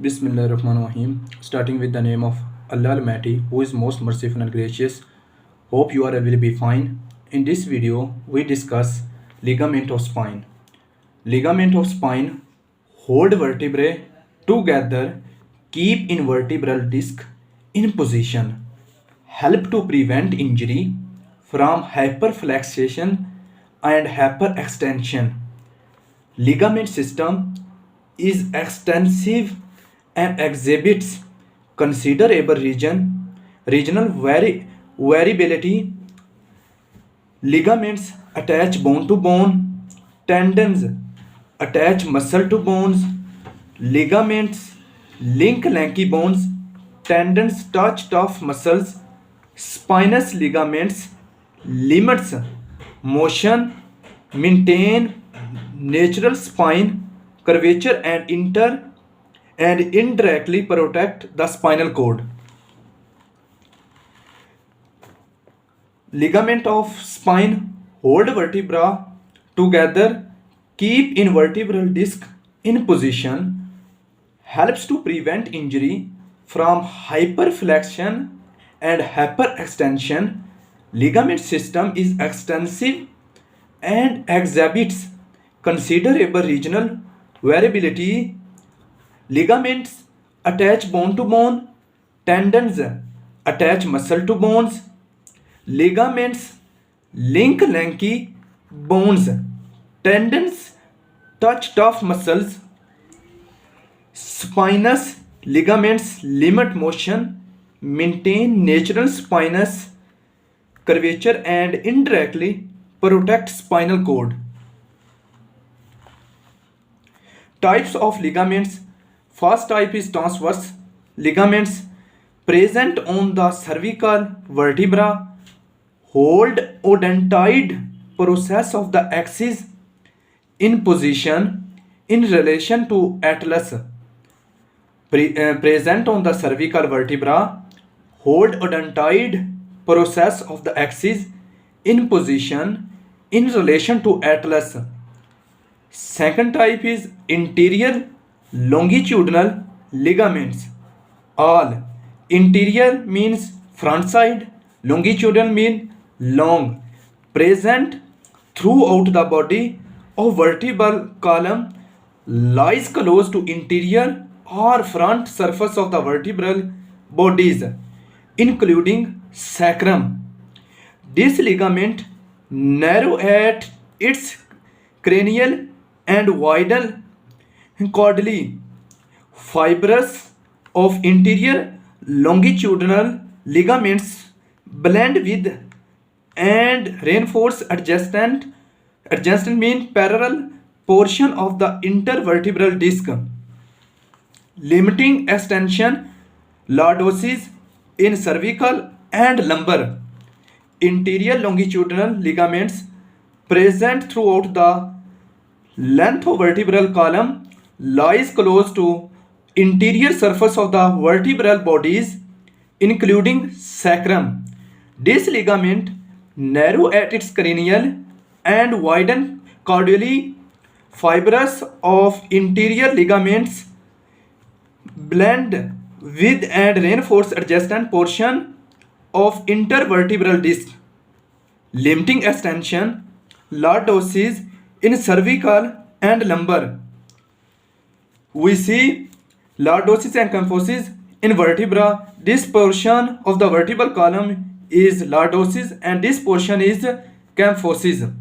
Bismillahirrahmanirrahim. Starting with the name of Allah Almighty, who is most merciful and gracious. Hope you are will be fine. In this video, we discuss ligament of spine. Ligament of spine hold vertebrae together, keep invertebral disc in position, help to prevent injury from hyperflexation and hyperextension. Ligament system is extensive and exhibits considerable regional variability. Ligaments attach bone to bone, tendons attach muscle to bones, ligaments link lanky bones, tendons touch tough muscles, spinous ligaments limits motion, maintain natural spine curvature and indirectly protect the spinal cord. Ligament of spine hold vertebra together, keep invertebral disc in position, helps to prevent injury from hyperflexion and hyperextension. Ligament system is extensive and exhibits considerable regional variability. Ligaments attach bone to bone, tendons attach muscle to bones, ligaments link lanky bones, tendons touch tough muscles, spinous ligaments limit motion, maintain natural spinous curvature and indirectly protect spinal cord. Types of ligaments. First type is transverse ligaments present on the cervical vertebra, hold odontoid process of the axis in position in relation to atlas. Present on the cervical vertebra, hold odontoid process of the axis in position in relation to atlas. Second type is interior longitudinal ligaments. All interior means front side, longitudinal means long, present throughout the body of vertebral column, lies close to interior or front surface of the vertebral bodies, including sacrum. This ligament narrow at its cranial and widen caudally. Fibers of interior longitudinal ligaments blend with and reinforce adjacent mean parallel portion of the intervertebral disc, limiting extension lordosis in cervical and lumbar. Interior longitudinal ligaments present throughout the length of vertebral column lies close to interior surface of the vertebral bodies, including sacrum. This ligament narrow at its cranial and widen caudally. Fibers of interior ligaments blend with and reinforce adjacent portion of intervertebral disc, limiting extension lordosis in cervical and lumbar. We see lordosis and kyphosis in vertebra. This portion of the vertebral column is lordosis and this portion is kyphosis.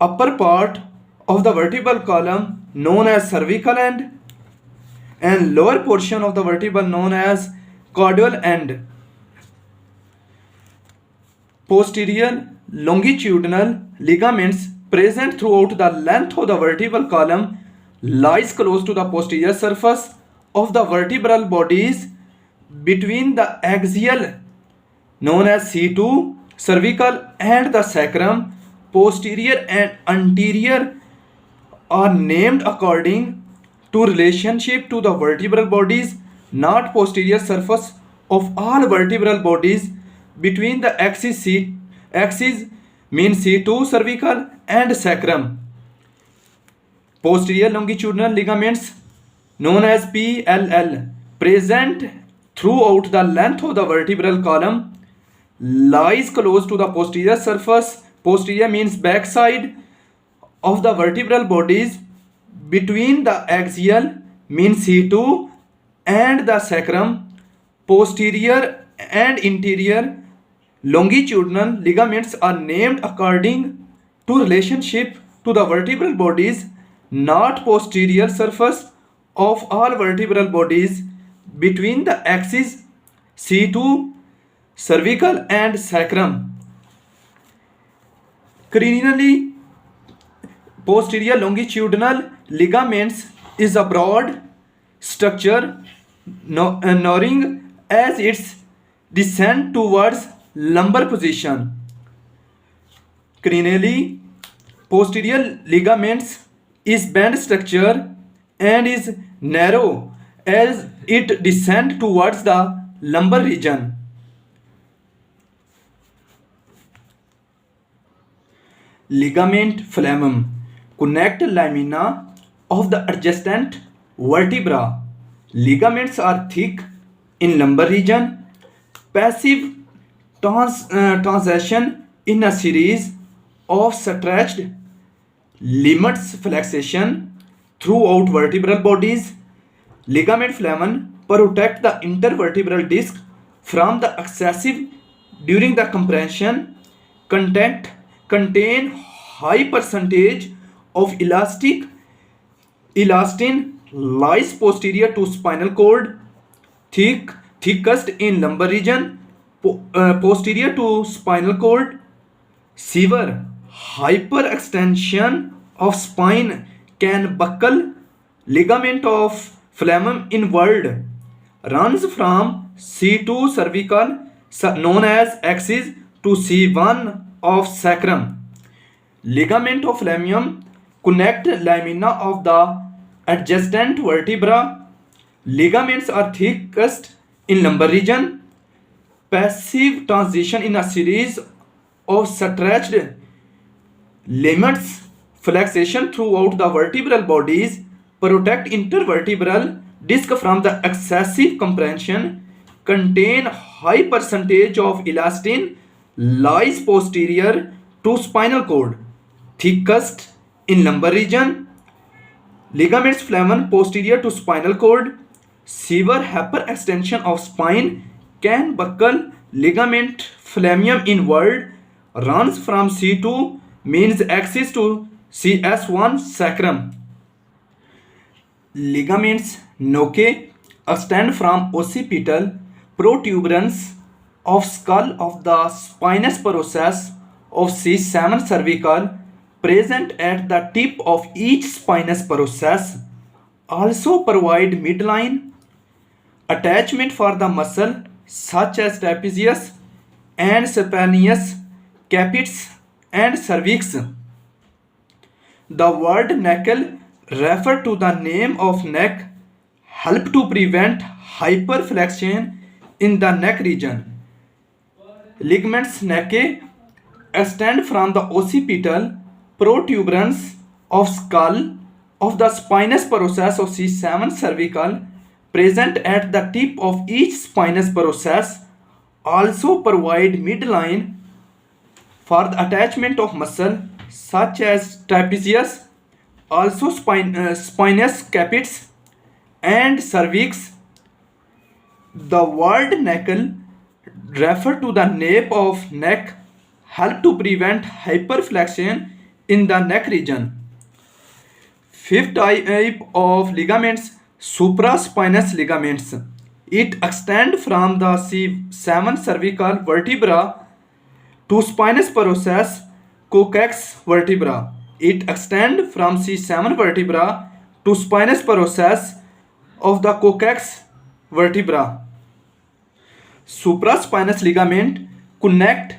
Upper part of the vertebral column known as cervical end and lower portion of the vertebral known as caudal end. Posterior longitudinal ligaments present throughout the length of the vertebral column lies close to the posterior surface of the vertebral bodies between the axial known as C2 cervical and the sacrum. Posterior and anterior are named according to relationship to the vertebral bodies, not posterior surface of all vertebral bodies between the axis mean C2 cervical and sacrum. Posterior longitudinal ligaments known as PLL present throughout the length of the vertebral column, lies close to the posterior surface. Posterior means backside of the vertebral bodies, between the axial means C2 and the sacrum. Posterior and interior longitudinal ligaments are named according to relationship to the vertebral bodies, not posterior surface of all vertebral bodies between the axis C2, cervical and sacrum. Cranially, posterior longitudinal ligaments is a broad structure knowing as its descent towards lumbar position. Cranially, posterior ligaments is band structure and is narrow as it descends towards the lumbar region. Ligament flavum connect lamina of the adjacent vertebra. Ligaments are thick in lumbar region. Passive transition in a series of stretched limits flexation throughout vertebral bodies. Ligament flavum protect the intervertebral disc from the excessive during the compression. Contain high percentage of elastin, lies posterior to spinal cord, thickest in lumbar region, posterior to spinal cord. Severe hyperextension of spine can buckle. Ligament of flavum inward runs from C2 cervical known as axis to C1 of sacrum. Ligament of flavum connect lamina of the adjacent vertebra. Ligaments are thickest in lumbar region. Passive transition in a series of stretched limits flexation throughout the vertebral bodies protect intervertebral disc from the excessive compression. Contain high percentage of elastin, lies posterior to spinal cord, thickest in lumbar region. Ligaments flavum posterior to spinal cord. Severe hyperextension of spine can buckle. Ligament flavum inward runs from C2 means axis to CS1 sacrum. Ligaments nocae extend from occipital protuberance of skull of the spinous process of C7 cervical present at the tip of each spinous process. Also provide midline attachment for the muscle such as trapezius and splenius, capitis and cervix. The word knuckle refer to the name of neck, help to prevent hyperflexion in the neck region. Ligaments necae extend from the occipital protuberance of skull of the spinous process of C7 cervical present at the tip of each spinous process. Also provide midline for the attachment of muscle such as trapezius, also spinous capitis and cervix. The word knuckle refer to the nape of neck, help to prevent hyperflexion in the neck region. Fifth type of ligaments, supraspinous ligaments. It extends from the C7 cervical vertebra to spinous process coccyx vertebra. It extends from C7 vertebra to spinous process of the coccyx vertebra. Supraspinous ligament connect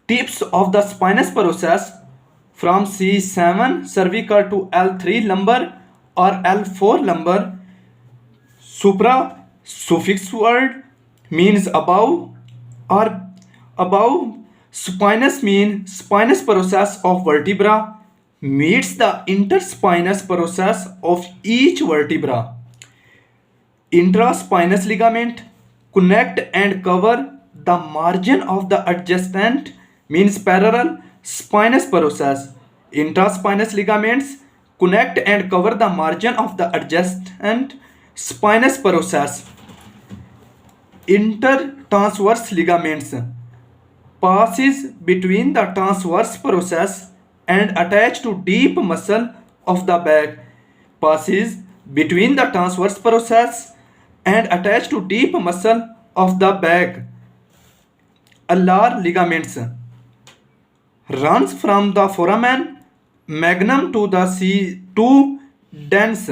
tips of the spinous process from C7 cervical to L3 lumbar or L4 lumbar. Supra suffix word means above or above. Spinous mean spinous process of vertebra. meets the interspinous process of each vertebra. Intraspinous ligament connect and cover the margin of the adjacent means parallel spinous process. Intraspinous ligaments connect and cover the margin of the adjacent spinous process. Intertransverse ligaments passes between the transverse process and attach to deep muscle of the back. Passes between the transverse process and attach to deep muscle of the back. Alar ligaments runs from the foramen magnum to the C2 dens.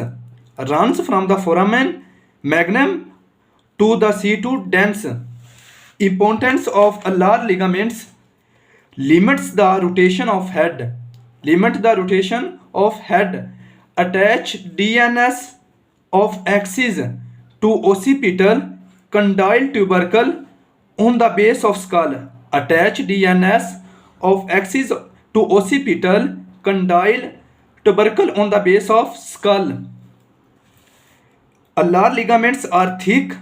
Runs from the foramen magnum to the C2 dens. Importance of alar ligaments: limits the rotation of head. Limit the rotation of head. Attach DNS of axis to occipital condyle tubercle on the base of skull. Attach DNS of axis to occipital condyle tubercle on the base of skull. Alar ligaments are thick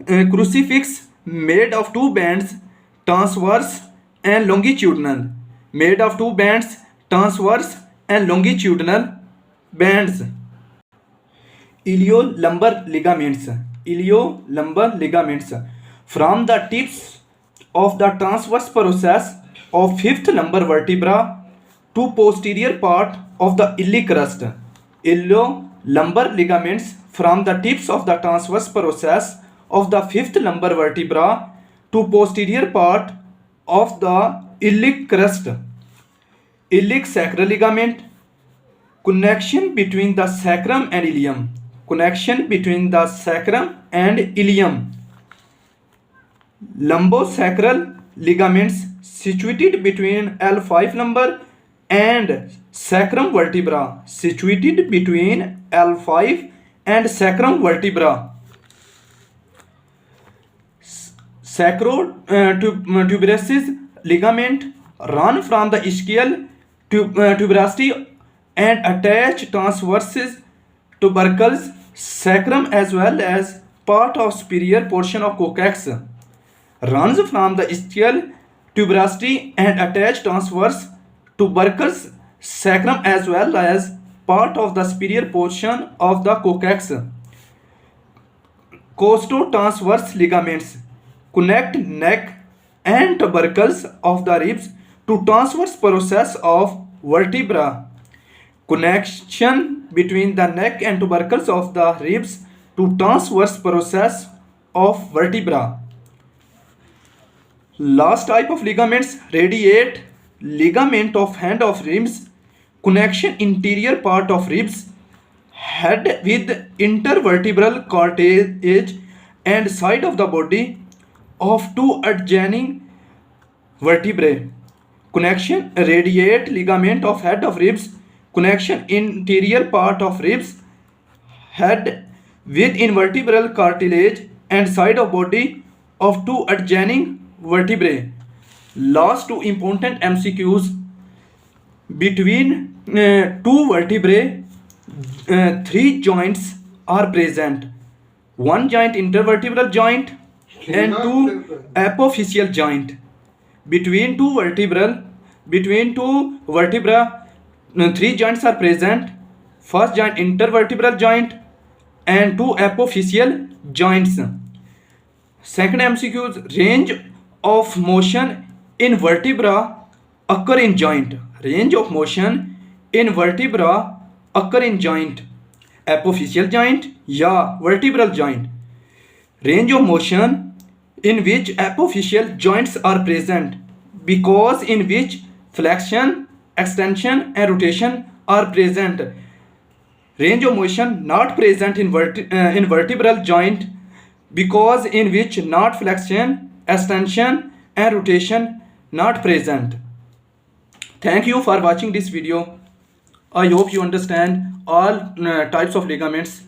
crucifix made of two bands, transverse and longitudinal. Made of two bands, transverse and longitudinal bands. Iliolumbar ligaments. Iliolumbar ligaments from the tips of the transverse process of fifth lumbar vertebra to posterior part of the iliac crust. Iliolumbar ligaments from the tips of the transverse process of the fifth lumbar vertebra to posterior part of the iliac crust. Iliac sacral ligament connection between the sacrum and ilium. Connection between the sacrum and ilium. Lumbosacral ligaments situated between L5 lumbar and sacrum vertebra. Situated between L5 and sacrum vertebra. Sacrotuberous ligament run from the ischial tuberosity and attach transverse tubercles sacrum as well as part of superior portion of coccyx. Runs from the ischial tuberosity and attach transverse tubercles sacrum as well as part of the superior portion of the coccyx. Costotransverse ligaments connect neck and tubercles of the ribs to transverse process of vertebra. Connection between the neck and tubercles of the ribs to transverse process of vertebra. Last type of ligaments, radiate ligament of hand of ribs, connection interior part of ribs, head with intervertebral cartilage and side of the body of two adjoining vertebrae. Connection radiate ligament of head of ribs, connection interior part of ribs, head with invertebral cartilage and side of body of two adjoining vertebrae. Last two important MCQs: between two vertebrae, three joints are present. One joint intervertebral joint and two apophyseal joint. Between two vertebra, three joints are present. First joint intervertebral joint and two apophyseal joints. Second MCQ: range of motion in vertebra occur in joint. Range of motion in vertebra occur in joint. Apophyseal joint या vertebral joint. Range of motion in which apophyseal joints are present, because in which flexion, extension and rotation are present. Range of motion not present in vertebral joint, because in which not flexion, extension and rotation not present. Thank you for watching this video. I hope you understand all types of ligaments.